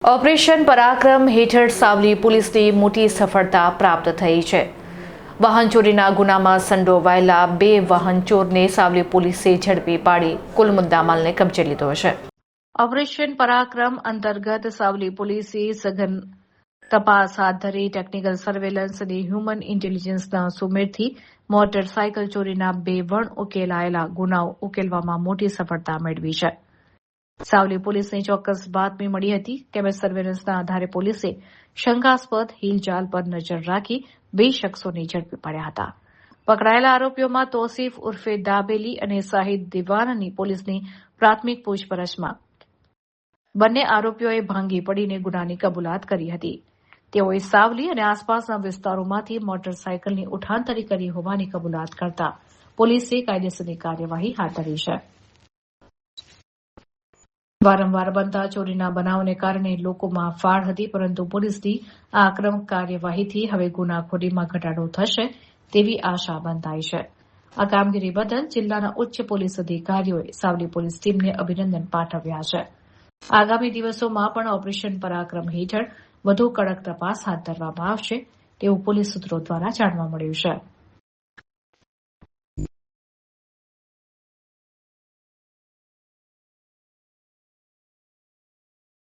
Operation પરાક્રમ હેઠળ સાવલી પોલીસને મોટી સફળતા પ્રાપ્ત થઈ છે. વાહન ચોરીના ગુનામાં સંડોવાયેલા 2 વાહન ચોરને સાવલી પોલીસે ઝડપી પાડી કુલ મુદ્દામાલને કબજે લીધો છે. ઓપરેશન પરાક્રમ અંતર્ગત સાવલી પોલીસે સઘન તપાસ હાથ ધરી ટેકનિકલ સર્વેલન્સ અને હ્યુમન ઇન્ટેલિજન્સના સુમેરથી મોટરસાયકલ ચોરીના 2 વણ ઉકેલાયેલા ગુનાઓ ઉકેલવામાં મોટી સફળતા મેળવી છે. સાવલી પોલીસને ચોક્કસ બાતમી મળી હતી તેમજ સર્વેલન્સના આધારે પોલીસે શંકાસ્પદ હિલચાલ પર નજર રાખી 2 શખ્સોને ઝડપી પાડ્યા હતા. પકડાયેલા આરોપીઓમાં તોસીફ ઉર્ફે દાબેલી અને સાહિદ દિવાનની પોલીસની પ્રાથમિક પૂછપરછમાં બંને આરોપીઓએ ભાંગી પડીને ગુનાની કબૂલાત કરી હતી. તેઓએ સાવલી અને આસપાસના વિસ્તારોમાંથી મોટરસાયકલની ઉઠાંતરી કરી હોવાની કબૂલાત કરતા પોલીસે કાયદેસરની કાર્યવાહી હાથ ધરી છે. વારંવાર બનતા ચોરીના બનાવોને કારણે લોકોમાં ફાળ હતી, પરંતુ પોલીસની આ આક્રમક કાર્યવાહીથી હવે ગુનાખોરીમાં ઘટાડો થશે તેવી આશા બંધાઈ છે. આ કામગીરી બદલ જિલ્લાના ઉચ્ચ પોલીસ અધિકારીઓએ સાવલી પોલીસ ટીમને અભિનંદન પાઠવ્યા છે. આગામી દિવસોમાં પણ ઓપરેશન પરાક્રમ હેઠળ વધુ કડક તપાસ હાથ ધરવામાં આવશે તેવું પોલીસ સૂત્રો દ્વારા જાણવા મળ્યું છે.